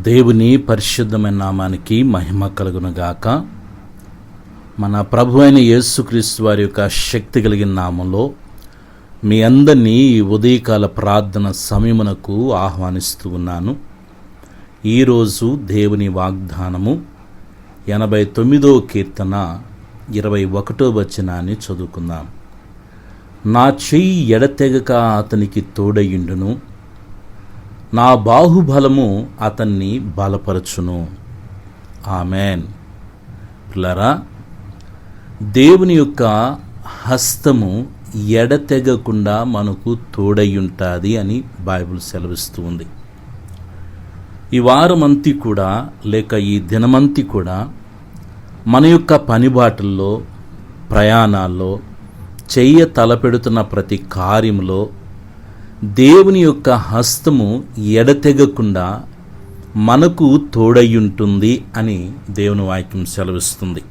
దేవుని పరిశుద్ధమైన నామానికి మహిమ కలుగునుగాక. మన ప్రభు అయిన యేసుక్రీస్తు వారి యొక్క శక్తి కలిగిన నామంలో మీ అందరినీ ఈ ఉదయకాల ప్రార్థన సమయమునకు ఆహ్వానిస్తూ ఉన్నాను. ఈరోజు దేవుని వాగ్దానము 89వ కీర్తన 21వ వచనాన్ని చదువుకుందాం. నా చెయ్యి ఎడతెగక అతనికి తోడయుండును, నా బాహుబలము అతన్ని బలపరచును. ఆమెన్. పిల్లరా, దేవుని యొక్క హస్తము ఎడతెగకుండా మనకు తోడయ్యుంటుంది అని బైబిల్ సెలవిస్తూ ఉంది. ఈ వారమంతి కూడా లేక ఈ దినమంతి కూడా మన యొక్క పనిబాటుల్లో, ప్రయాణాల్లో, చెయ్య తలపెడుతున్న ప్రతి కార్యములో దేవుని యొక్క హస్తము ఎడతెగకుండా మనకు తోడయ్యుంటుంది అని దేవుని వాక్యం సెలవిస్తుంది.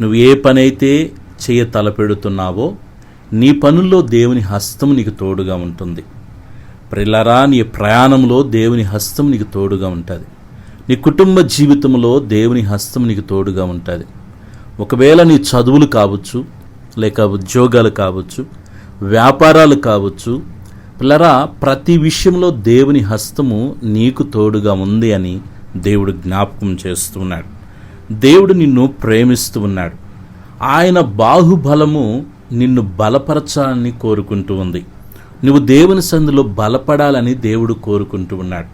నువ్వు ఏ పనైతే చెయ్య తలపెడుతున్నావో నీ పనుల్లో దేవుని హస్తము నీకు తోడుగా ఉంటుంది. ప్రియులారా, నీ ప్రయాణంలో దేవుని హస్తం నీకు తోడుగా ఉంటుంది. నీ కుటుంబ జీవితంలో దేవుని హస్తం నీకు తోడుగా ఉంటుంది. ఒకవేళ నీ చదువులు కావచ్చు, లేక ఉద్యోగాలు కావచ్చు, వ్యాపారాలు కావచ్చు, పిల్లరా, ప్రతి విషయంలో దేవుని హస్తము నీకు తోడుగా ఉంది అని దేవుడు జ్ఞాపకం చేస్తున్నాడు. దేవుడు నిన్ను ప్రేమిస్తూ ఉన్నాడు. ఆయన బాహుబలము నిన్ను బలపరచాలని కోరుకుంటూ ఉంది. నువ్వు దేవుని సన్నిధిలో బలపడాలని దేవుడు కోరుకుంటూ ఉన్నాడు.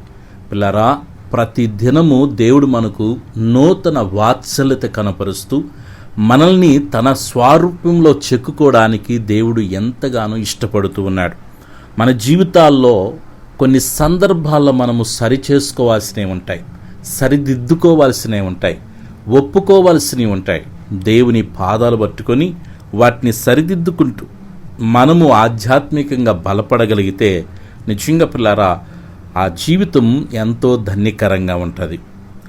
పిల్లరా, ప్రతి దినము దేవుడు మనకు నూతన వాత్సల్యత కనపరుస్తూ మనల్ని తన స్వరూపంలో చెక్కుకోవడానికి దేవుడు ఎంతగానో ఇష్టపడుతూ ఉన్నాడు. మన జీవితాల్లో కొన్ని సందర్భాల్లో మనము సరిచేసుకోవాల్సినవి ఉంటాయి, సరిదిద్దుకోవాల్సినవి ఉంటాయి, ఒప్పుకోవాల్సినవి ఉంటాయి. దేవుని పాదాలు పట్టుకొని వాటిని సరిదిద్దుకుంటూ మనము ఆధ్యాత్మికంగా బలపడగలిగితే నిజంగా పిల్లారా, ఆ జీవితం ఎంతో ధన్యకరంగా ఉంటుంది.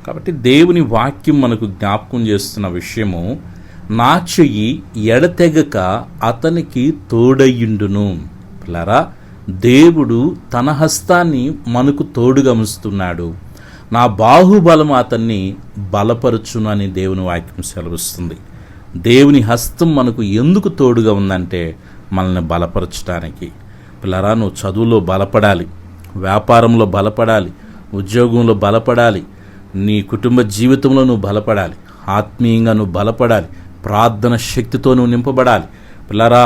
కాబట్టి దేవుని వాక్యం మనకు జ్ఞాపకం చేస్తున్న విషయము, నా చెయ్యి ఎడతెగక అతనికి తోడయ్యుండును. పిల్లారా, దేవుడు తన హస్తాన్ని మనకు తోడుగా ఉంచుతున్నాడు. నా బాహుబలం అతన్ని బలపరచును అని దేవుని వాక్యం సెలవిస్తుంది. దేవుని హస్తం మనకు ఎందుకు తోడుగా ఉందంటే మనల్ని బలపరచడానికి. పిల్లరా, నువ్వు చదువులో బలపడాలి, వ్యాపారంలో బలపడాలి, ఉద్యోగంలో బలపడాలి, నీ కుటుంబ జీవితంలో నువ్వు బలపడాలి, ఆత్మీయంగా నువ్వు బలపడాలి, ప్రార్థన శక్తితో నువ్వు నింపబడాలి. పిల్లరా,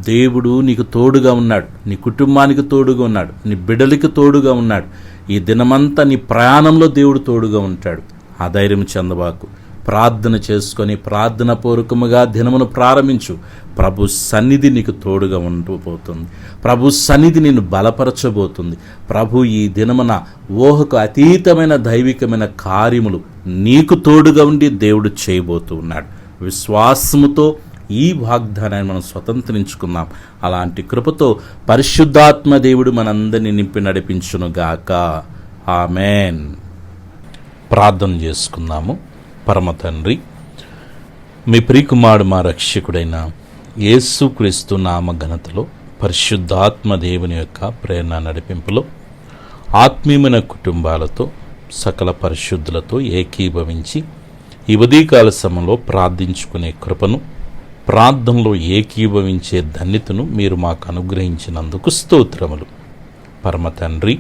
దేవుడు నీకు తోడుగా ఉన్నాడు, నీ కుటుంబానికి తోడుగా ఉన్నాడు, నీ బిడ్డలకి తోడుగా ఉన్నాడు. ఈ దినమంతా నీ ప్రయాణంలో దేవుడు తోడుగా ఉంటాడు. ఆ ధైర్యం చెందబాకు. ప్రార్థన చేసుకొని ప్రార్థన పూర్వకముగా దినమును ప్రారంభించు. ప్రభు సన్నిధి నీకు తోడుగా ఉండబోతుంది. ప్రభు సన్నిధి నిన్ను బలపరచబోతుంది. ప్రభు ఈ దినమున ఊహకు అతీతమైన దైవికమైన కార్యములు నీకు తోడుగా ఉండి దేవుడు చేయబోతూ ఉన్నాడు. విశ్వాసముతో ఈ వాగ్దానాన్ని మనం స్వతంత్రించుకుందాం. అలాంటి కృపతో పరిశుద్ధాత్మ దేవుడు మనందరినీ నింపి నడిపించునుగాక. ఆమెన్. ప్రార్థన చేసుకుందాము. పరమ తండ్రి, మీ ప్రియకుమారుడు మా రక్షకుడైన యేసుక్రీస్తు నామ ఘనతలో, పరిశుద్ధాత్మ దేవుని యొక్క ప్రేరణ నడిపింపులో, ఆత్మీయమైన కుటుంబాలతో, సకల పరిశుద్ధులతో ఏకీభవించి ఈ ఉదయకాల సమయంలో ప్రార్థించుకునే కృపను, ప్రార్థనలో ఏకీభవించే ధన్యతను మీరు మాకు అనుగ్రహించినందుకు స్తోత్రములు. పరమ తండ్రి,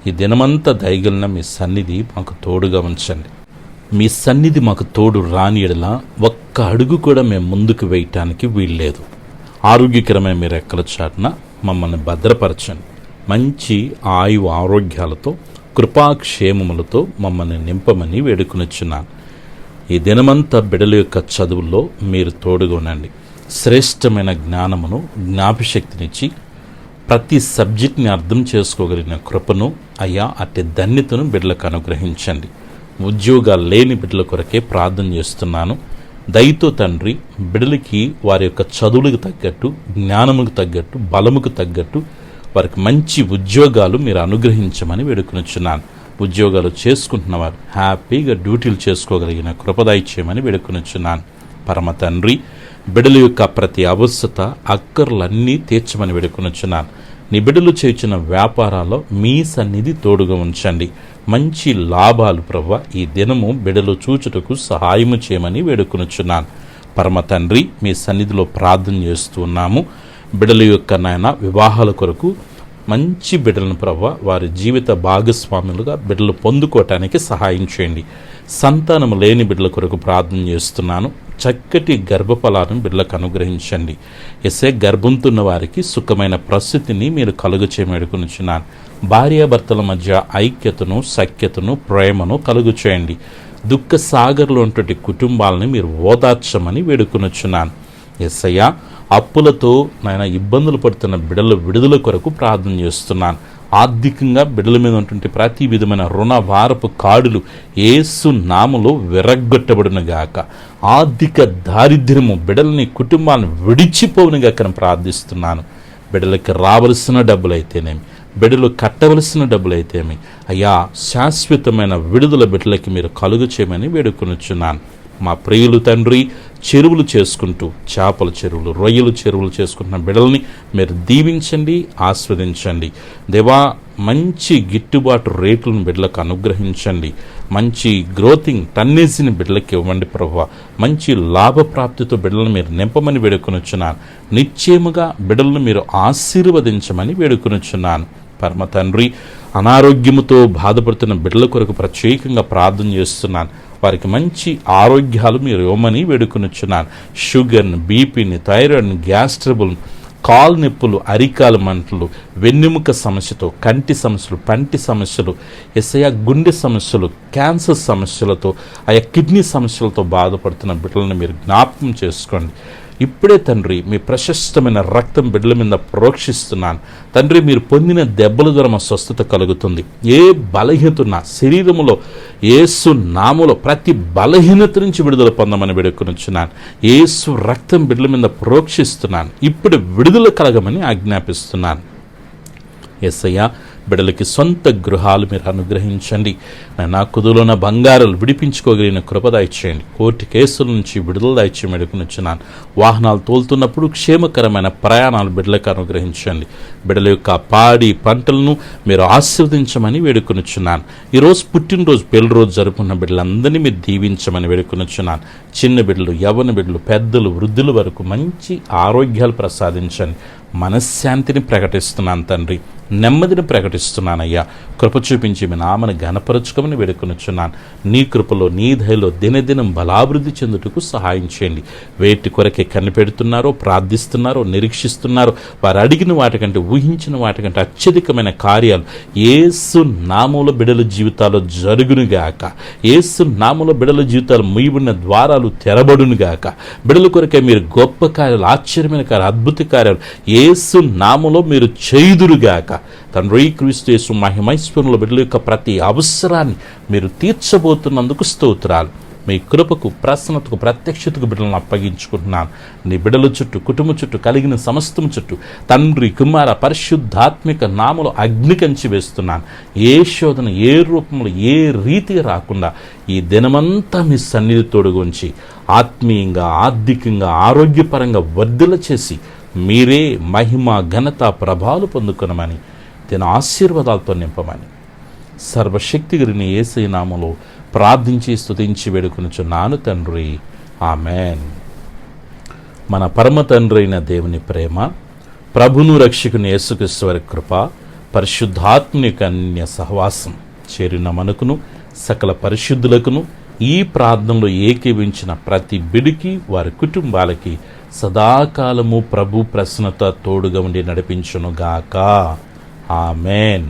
ఈ దినమంతా దయగలిన మీ సన్నిధి మాకు తోడుగా ఉంచండి. మీ సన్నిధి మాకు తోడు రాని ఎడల ఒక్క అడుగు కూడా మేము ముందుకు వేయటానికి వీల్లేదు. ఆరోగ్యకరమైన మీ రెక్కల చాటున మమ్మల్ని భద్రపరచండి. మంచి ఆయువు ఆరోగ్యాలతో, కృపాక్షేమములతో మమ్మల్ని నింపమని వేడుకొనిచున్నాను. ఈ దినమంతా బిడ్డల యొక్క చదువుల్లో మీరు తోడుగా ఉండండి. శ్రేష్టమైన జ్ఞానమును, జ్ఞాపశక్తినిచ్చి ప్రతి సబ్జెక్ట్ని అర్థం చేసుకోగలిగిన కృపను, అయ్యా అట్టి ధన్యతను బిడ్డలకు అనుగ్రహించండి. ఉద్యోగాలు లేని బిడ్డల కొరకే ప్రార్థన చేస్తున్నాను. దయతో తండ్రి, బిడ్డలకి వారి యొక్క చదువులకు తగ్గట్టు, జ్ఞానముకు తగ్గట్టు, బలముకు తగ్గట్టు వారికి మంచి ఉద్యోగాలు మీరు అనుగ్రహించమని వేడుకొనిచున్నాను. ఉద్యోగాలు చేసుకుంటున్నవారు హ్యాపీగా డ్యూటీలు చేసుకోగలిగిన కృపదయచేయమని వేడుకొనిచున్నాను. పరమ తండ్రి, బిడ్డల యొక్క ప్రతి అవసరత, అక్కర్లన్నీ తీర్చమని వేడుకొనిచున్నాను. నీ బిడ్డలు చేర్చిన వ్యాపారాల్లో మీ సన్నిధి తోడుగా ఉంచండి. మంచి లాభాలు ప్రభువా ఈ దినము బిడ్డలు చూచుటకు సహాయము చేయమని వేడుకొనుచున్నాను. పరమ తండ్రి, మీ సన్నిధిలో ప్రార్థన చేస్తూ ఉన్నాము. బిడ్డల యొక్క నాయన వివాహాల కొరకు మంచి బిడ్డలను ప్రభువా వారి జీవిత భాగస్వాములుగా బిడ్డలు పొందుకోవటానికి సహాయం చేయండి. సంతానం లేని బిడ్డల కొరకు ప్రార్థన చేస్తున్నాను. చక్కటి గర్భఫలాలను బిడ్డలకు అనుగ్రహించండి. ఎస్ఏ గర్భంతున్న వారికి సుఖమైన ప్రస్తుతిని మీరు కలుగు చేయమడుకునుచున్నాను. భార్యాభర్తల మధ్య ఐక్యతను, సఖ్యతను, ప్రేమను కలుగు చేయండి. దుఃఖ సాగర్లో ఉన్నటువంటి కుటుంబాలని మీరు ఓదార్చమని వేడుకొనుచున్నాను. యేసయ్యా, అప్పులతో నాయన ఇబ్బందులు పడుతున్న బిడ్డల విడుదల కొరకు ప్రార్థన చేస్తున్నాను. ఆర్థికంగా బిడ్డల మీద ఉన్నటువంటి ప్రతి విధమైన రుణ వారపు కాడులు యేసు నామములో విరగ్గొట్టబడునుగాక. ఆర్థిక దారిద్ర్యము బిడ్డలని, కుటుంబాలను విడిచిపోవునుగాక ప్రార్థిస్తున్నాను. బిడ్డలకి రావలసిన డబ్బులైతేనేమి, బిడ్డలు కట్టవలసిన డబ్బులైతేమి అయ్యా, శాశ్వతమైన విడుదల బిడ్డలకి మీరు కలుగు చేయమని వేడుకొనుచున్నాను. మా ప్రియులు తండ్రి, చెరువులు చేసుకుంటూ చేపల చెరువులు, రొయ్యలు చెరువులు చేసుకుంటున్న బిడ్డల్ని మీరు దీవించండి, ఆస్వాదించండి. దేవా, మంచి గిట్టుబాటు రేట్లను బిడ్డలకు అనుగ్రహించండి. మంచి గ్రోతింగ్ టన్నేజీని బిడ్డలకి ఇవ్వండి ప్రభువా. మంచి లాభప్రాప్తితో బిడ్డలను మీరు నింపమని వేడుకొనుచున్నాను. నిశ్చయముగా బిడ్డలను మీరు ఆశీర్వదించమని వేడుకొనుచున్నాను. పరమ తండ్రి, అనారోగ్యముతో బాధపడుతున్న బిడ్డల కొరకు ప్రత్యేకంగా ప్రార్థన చేస్తున్నాను. వారికి మంచి ఆరోగ్యాలు మీరు ఇవ్వమని వేడుకొనుచున్నాను. షుగర్ని, బీపీని, థైరాయిడ్ని, గ్యాస్ ట్రబుల్, కాలు నొప్పులు, అరికాలు మంటలు, వెన్నెముక సమస్యతో, కంటి సమస్యలు, పంటి సమస్యలు, ఎస్ఐ గుండె సమస్యలు, క్యాన్సర్ సమస్యలతో, ఆయా కిడ్నీ సమస్యలతో బాధపడుతున్న బిడ్డలను మీరు జ్ఞాపకం చేసుకోండి. ఇప్పుడే తండ్రి, మీ ప్రశస్తమైన రక్తం బిడ్డల మీద ప్రోక్షిస్తున్నాను. తండ్రి, మీరు పొందిన దెబ్బల ద్వారా మా స్వస్థత కలుగుతుంది. ఏ బలహీనత ఉన్నా శరీరములో యేసు నామములో ప్రతి బలహీనత నుంచి విడుదల పొందమని వేడుకొనుచున్నాను. యేసు రక్తం బిడ్డల మీద ప్రోక్షిస్తున్నాను. ఇప్పుడు విడుదల కలగమని ఆజ్ఞాపిస్తున్నాను. యేసయ్యా, బిడ్డలకి సొంత గృహాలు మీరు అనుగ్రహించండి. నా కుదులోన బంగారాలు విడిపించుకోగలిగిన కృప దయచేయండి. కోర్టు కేసుల నుంచి విడుదల దయచేయమని వేడుకొనుచున్నాను. వాహనాలు తోలుతున్నప్పుడు క్షేమకరమైన ప్రయాణాలు బిడ్డలకు అనుగ్రహించండి. బిడ్డల యొక్క పాడి పంటలను మీరు ఆశీర్వదించమని వేడుకొనుచున్నాను. ఈరోజు పుట్టినరోజు, పెళ్లి రోజు జరుపుకున్న బిడ్డలందరినీ మీరు దీవించమని వేడుకొనుచున్నాను. చిన్న బిడ్డలు, యవ్వన బిడ్డలు, పెద్దలు, వృద్ధుల వరకు మంచి ఆరోగ్యాలు ప్రసాదించండి. మనశ్శాంతిని ప్రకటిస్తున్నాను తండ్రి, నెమ్మదిని ప్రకటిస్తున్నానయ్యా. కృప చూపించి మీ నామని ఘనపరచుకోమని వేడుకొనుచున్నాను. నీ కృపలో, నీ దయలో దినదినం బలాభివృద్ధి చెందుటకు సహాయం చేయండి. వేటి కొరకే కనిపెడుతున్నారో, ప్రార్థిస్తున్నారో, నిరీక్షిస్తున్నారో వారు అడిగిన వాటికంటే, ఊహించిన వాటికంటే అత్యధికమైన కార్యాలు యేసు నామములో బిడ్డల జీవితాల్లో జరుగునుగాక. యేసు నామములో బిడ్డల జీవితాలు ముయ్యబడిన ద్వారాలు తెరబడునుగాక. బిడ్డల కొరకే మీరు గొప్ప కార్యాలు, ఆశ్చర్యమైన కార్యాలు, అద్భుత కార్యాలు యేసు నామములో మీరు చేయుదురుగాక. తండ్రి, క్రీస్తు యేసు మహిమైశ్వరంలో బిడ్డల యొక్క ప్రతి అవసరాన్ని మీరు తీర్చబోతున్నందుకు స్తోత్రాలు. మీ కృపకు, ప్రసన్నతకు, ప్రత్యక్షతకు బిడ్డలను అప్పగించుకుంటున్నాను. నీ బిడ్డల చుట్టూ, కుటుంబం చుట్టూ, కలిగిన సమస్తం చుట్టూ తండ్రి, కుమార, పరిశుద్ధాత్మిక నామములో అగ్ని కంచి వేస్తున్నాను. ఏ శోధన, ఏ రూపంలో, ఏ రీతిగా రాకుండా ఈ దినమంతా మీ సన్నిధి తోడుగుంచి ఆత్మీయంగా, ఆర్థికంగా, ఆరోగ్యపరంగా వర్ధల చేసి మీరే మహిమ, ఘనత, ప్రభావాలు పొందుకొనమని, దీని ఆశీర్వాదాలతో నింపమని సర్వశక్తిగలిగిన యేసయ్య నామములో ప్రార్థించి స్తుతించి వేడుకొనుచున్నాను తండ్రి. ఆమెన్. మన పరమ తండ్రి అయిన దేవుని ప్రేమ, ప్రభును రక్షకుని యేసుక్రీస్తు వారి కృప, పరిశుద్ధాత్మని యొక్క అన్య సహవాసం చేరిన మనకును, సకల పరిశుద్ధులకును, ఈ ప్రార్థనలో ఏకీవించిన ప్రతి బిడికి, వారి కుటుంబాలకి సదాకాలము ప్రభు ప్రసన్నత తోడుగా ఉండి నడిపించునుగాక. ఆమెన్.